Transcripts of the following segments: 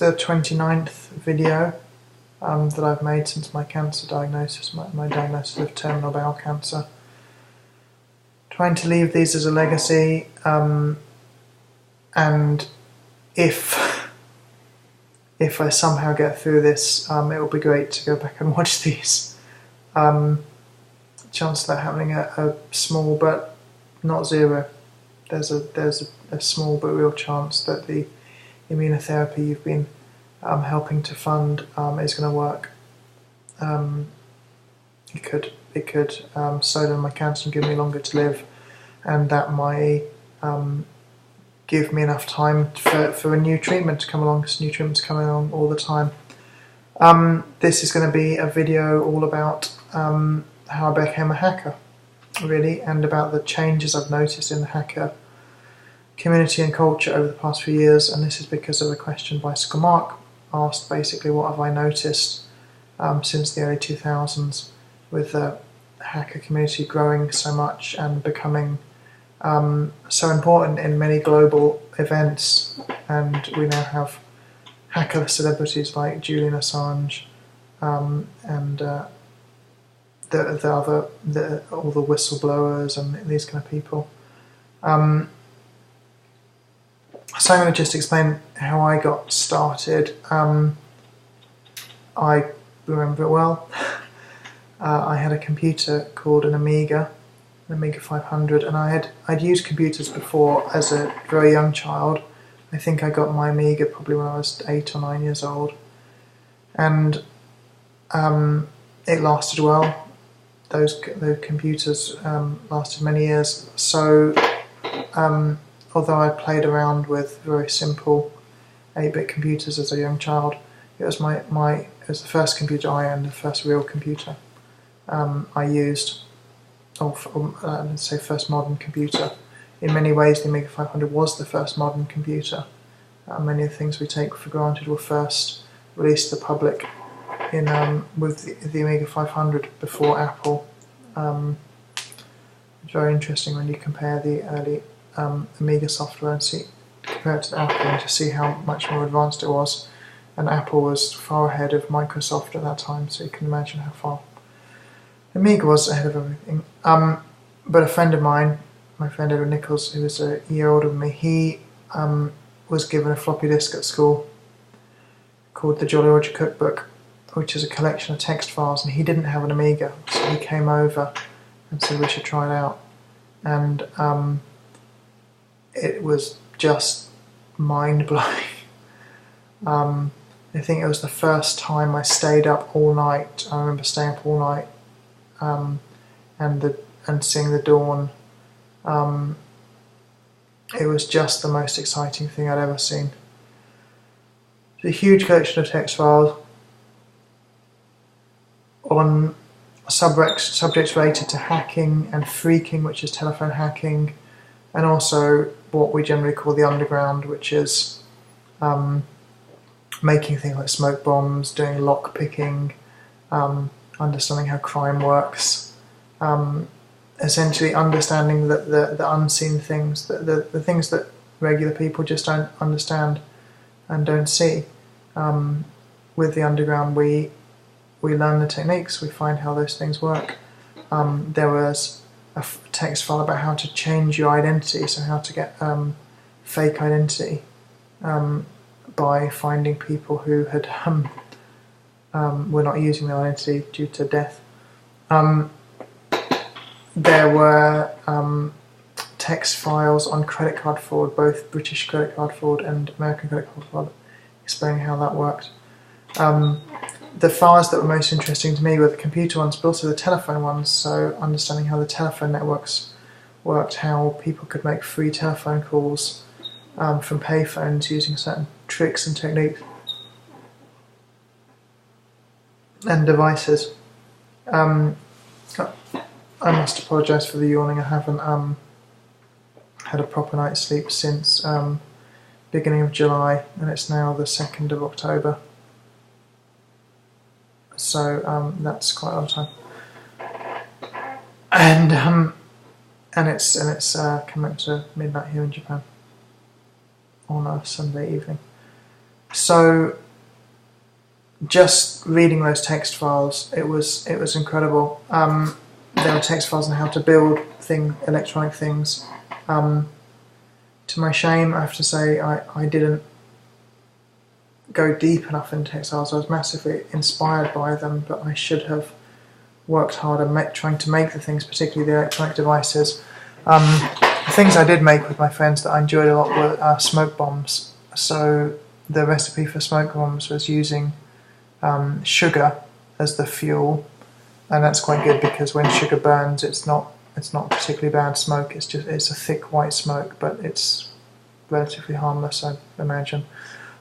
the 29th video that I've made since my cancer diagnosis, my diagnosis of terminal bowel cancer. Trying to leave these as a legacy, and if I somehow get through this, it will be great to go back and watch these. Chance of that happening are small, but not zero. There's a small but real chance that the immunotherapy you've been helping to fund is going to work. It could slow down my cancer and give me longer to live, and that might give me enough time for a new treatment to come along, because new treatments are coming along all the time. This is going to be a video all about how I became a hacker, really, and about the changes I've noticed in the hacker community and culture over the past few years. And this is because of a question Bicycle Mark asked, basically, what have I noticed since the early 2000s with the hacker community growing so much and becoming so important in many global events. And we now have hacker celebrities like Julian Assange and all the whistleblowers and these kind of people. So I'm going to just explain how I got started. I remember it well. I had a computer called an Amiga 500, and I'd used computers before as a very young child. I think I got my Amiga probably when I was 8 or 9 years old, and it lasted well. Those computers lasted many years. So although I played around with very simple 8-bit computers as a young child, it was it was the first computer I owned, the first real computer I used, let's say first modern computer. In many ways, the Amiga 500 was the first modern computer. Many of the things we take for granted were first released to the public with the Amiga 500 before Apple. It's very interesting when you compare the early Amiga software and compare it to Apple, and to see how much more advanced it was. And Apple was far ahead of Microsoft at that time, so you can imagine how far Amiga was ahead of everything. But a friend of mine, my friend Edward Nichols, who was a year older than me, he was given a floppy disk at school called the Jolly Roger Cookbook, which is a collection of text files, and he didn't have an Amiga, so he came over and said we should try it out. And it was just mind-blowing. I think it was the first time I stayed up all night. I remember staying up all night and seeing the dawn. It was just the most exciting thing I'd ever seen. It's a huge collection of text files on subjects related to hacking and phreaking, which is telephone hacking, and also what we generally call the underground, which is making things like smoke bombs, doing lock picking, understanding how crime works, essentially understanding the unseen things, the things that regular people just don't understand and don't see. With the underground, we learn the techniques, we find how those things work. There was a text file about how to change your identity, so how to get fake identity by finding people who had were not using their identity due to death. There were text files on credit card fraud, both British credit card fraud and American credit card fraud, explaining how that worked. The files that were most interesting to me were the computer ones, but also the telephone ones, so understanding how the telephone networks worked, how people could make free telephone calls from payphones using certain tricks and techniques and devices. I must apologise for the yawning. I haven't had a proper night's sleep since beginning of July, and it's now the 2nd of October. So that's quite a lot of time. And it's coming up to midnight here in Japan on a Sunday evening. So just reading those text files, it was incredible. There were text files on how to build electronic things. To my shame, I have to say, I didn't go deep enough into text files. I was massively inspired by them, but I should have worked harder trying to make the things, particularly the electronic devices. The things I did make with my friends that I enjoyed a lot were smoke bombs. So the recipe for smoke bombs was using sugar as the fuel, and that's quite good because when sugar burns, it's not particularly bad smoke. It's a thick white smoke, but it's relatively harmless, I imagine.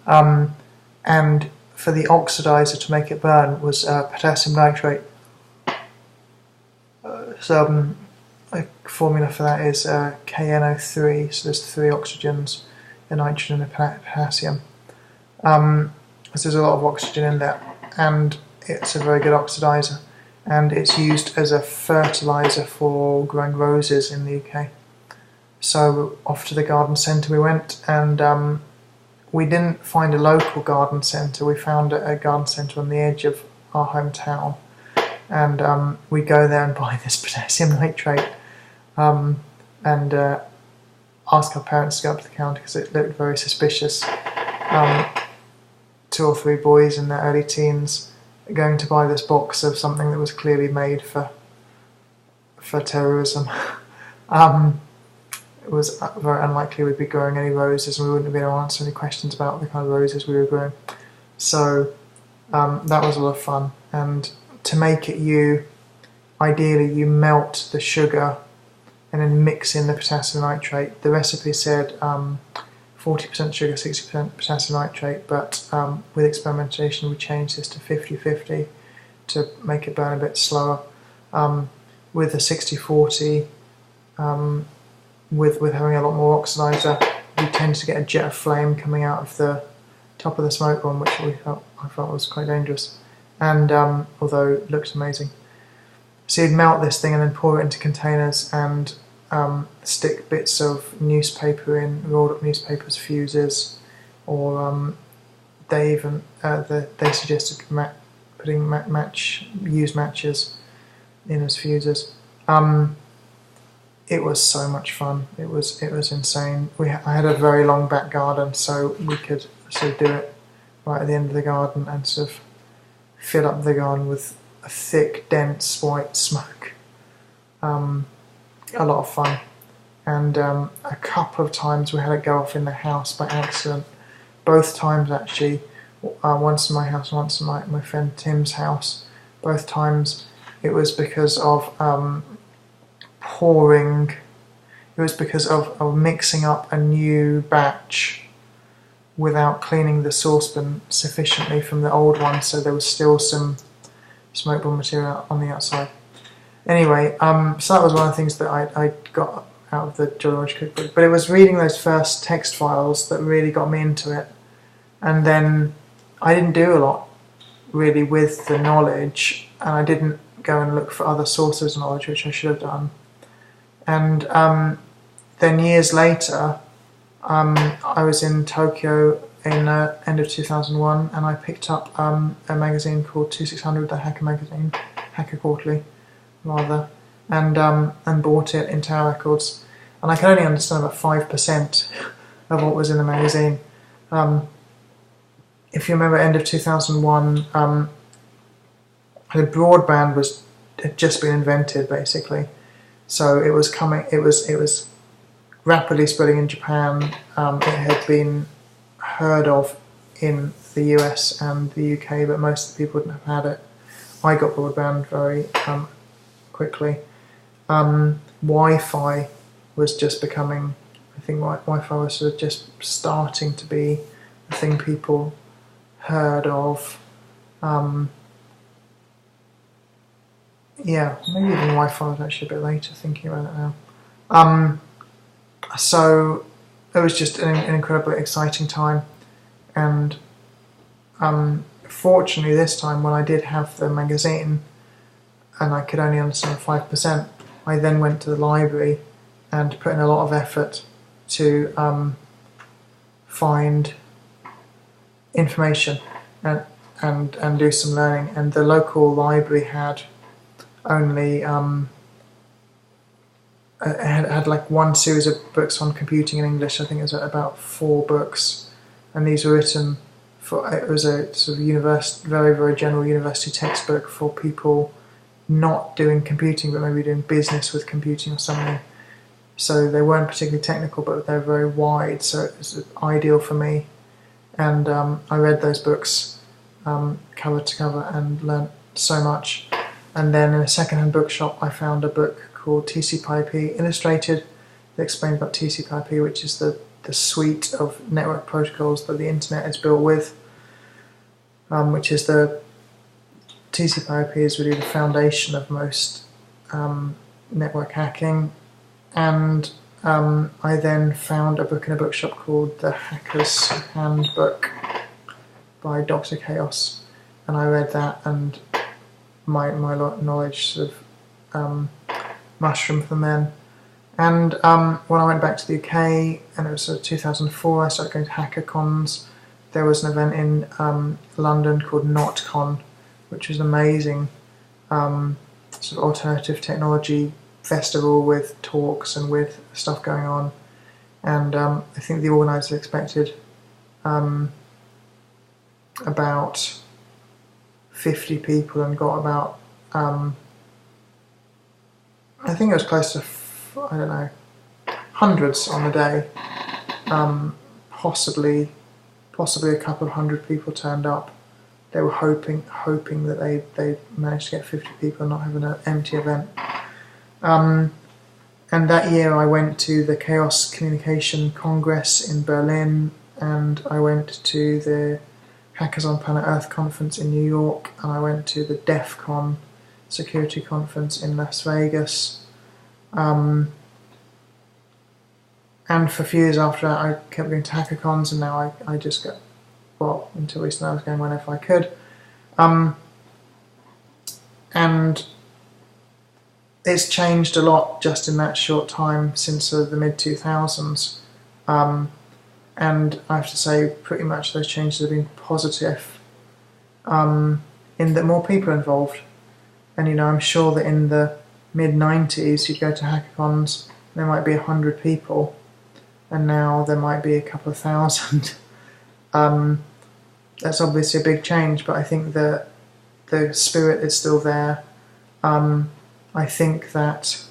And for the oxidizer to make it burn was potassium nitrate. So a formula for that is KNO3. So there's 3 oxygens, a nitrogen and a potassium. So there's a lot of oxygen in there, and it's a very good oxidizer. And it's used as a fertiliser for growing roses in the UK. So off to the garden centre we went, and we didn't find a local garden centre. We found a garden centre on the edge of our hometown, and we go there and buy this potassium nitrate, and ask our parents to go up to the counter because it looked very suspicious. 2 or 3 boys in their early teens going to buy this box of something that was clearly made for terrorism. It was very unlikely we'd be growing any roses, and we wouldn't have been able to answer any questions about the kind of roses we were growing. So that was a lot of fun. And to make it, ideally you melt the sugar and then mix in the potassium nitrate. The recipe said 40% sugar, 60% potassium nitrate, but with experimentation we changed this to 50-50 to make it burn a bit slower. With the 60-40, with having a lot more oxidizer, you tend to get a jet of flame coming out of the top of the smoke bomb, which I felt was quite dangerous, and although it looked amazing. So you'd melt this thing and then pour it into containers and stick bits of newspaper in, rolled up newspapers, fuses, or they suggested putting used matches in as fuses. It was so much fun. It was insane. I had a very long back garden, so we could sort of do it right at the end of the garden and sort of fill up the garden with a thick, dense white smoke. A lot of fun. And a couple of times we had it go off in the house by accident. Both times actually, once in my house, once in my friend Tim's house. Both times it was because of mixing up a new batch without cleaning the saucepan sufficiently from the old one, so there was still some smoke bomb material on the outside. Anyway, so that was one of the things that I got out of the Jolly Roger cookbook. But it was reading those first text files that really got me into it, and then I didn't do a lot really with the knowledge, and I didn't go and look for other sources of knowledge, which I should have done. And then years later, I was in Tokyo in the end of 2001, and I picked up a magazine called 2600, the Hacker magazine, Hacker Quarterly, rather, and bought it in Tower Records. And I could only understand about 5% of what was in the magazine. If you remember, end of 2001, the broadband had just been invented, basically. So it was coming. It was rapidly spreading in Japan. It had been heard of in the US and the UK, but most of the people wouldn't have had it. I got broadband very quickly. Wi-Fi was just becoming. I think Wi-Fi was sort of just starting to be a thing people heard of. Yeah, maybe even Wi-Fi was actually a bit later, thinking about it now. So it was just an incredibly exciting time, and fortunately this time when I did have the magazine and I could only understand 5%, I then went to the library and put in a lot of effort to find information and do some learning. And the local library had only had like one series of books on computing in English. I think it was about 4 books, and these were written for. It was a sort of very, very general university textbook for people not doing computing, but maybe doing business with computing or something. So they weren't particularly technical, but they're very wide, so it was ideal for me. And I read those books cover to cover and learnt so much. And then in a second-hand bookshop, I found a book called TCP/IP Illustrated that explains about TCP/IP, which is the suite of network protocols that the internet is built with, which is the TCP/IP is really the foundation of most network hacking. And I then found a book in a bookshop called The Hacker's Handbook by Dr. Chaos, and I read that, and my knowledge sort of mushroomed from then. And when I went back to the UK, and it was sort of 2004, I started going to HackerCons. There was an event in London called NotCon, which was an amazing sort of alternative technology festival with talks and with stuff going on. And I think the organisers expected about 50 people and got about I think it was close to I don't know, hundreds on the day. Possibly a couple of hundred people turned up. They were hoping that they managed to get 50 people and not have an empty event. And that year I went to the Chaos Communication Congress in Berlin, and I went to the Hackers on Planet Earth conference in New York, and I went to the DEF CON security conference in Las Vegas. And for a few years after that, I kept going to HackerCons, and now I just go, well, until recently I was going whenever I could. And it's changed a lot just in that short time since the mid-2000s. And I have to say, pretty much those changes have been positive, in that more people are involved. And I'm sure that in the mid-90s, you'd go to HackerCons, there might be 100 people, and now there might be a couple of thousand. That's obviously a big change, but I think that the spirit is still there. I think that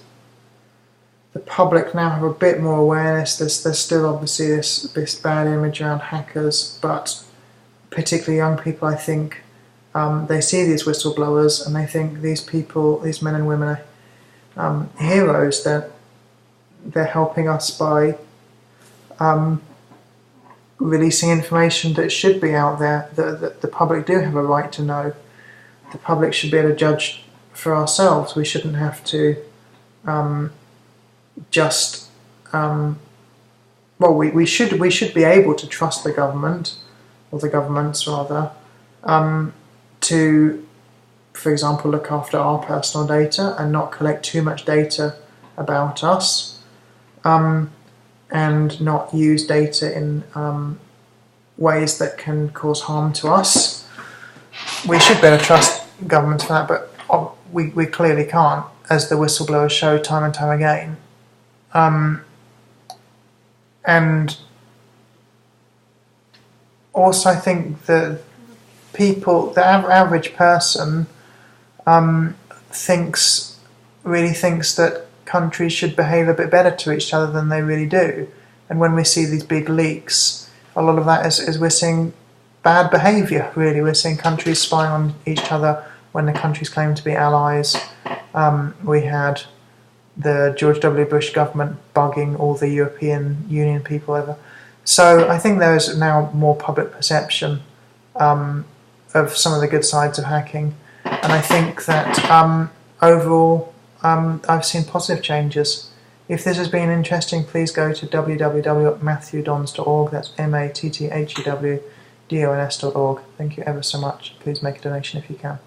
the public now have a bit more awareness. There's still obviously this bad image around hackers, but particularly young people, I think, they see these whistleblowers and they think these people, these men and women are heroes. They're helping us by releasing information that should be out there, that the public do have a right to know. The public should be able to judge for ourselves. We shouldn't have to we should be able to trust the government, or the governments rather, to, for example, look after our personal data and not collect too much data about us, and not use data in ways that can cause harm to us. We should be able to trust governments for that, but we clearly can't, as the whistleblowers show time and time again. And also I think that people, the average person, really thinks that countries should behave a bit better to each other than they really do. And when we see these big leaks, a lot of that is we're seeing bad behaviour, really. We're seeing countries spying on each other when the countries claim to be allies. We had the George W. Bush government bugging all the European Union people over. So I think there is now more public perception of some of the good sides of hacking. And I think that overall I've seen positive changes. If this has been interesting, please go to www.matthewdons.org. That's MATTHEWDONS.org. Thank you ever so much. Please make a donation if you can.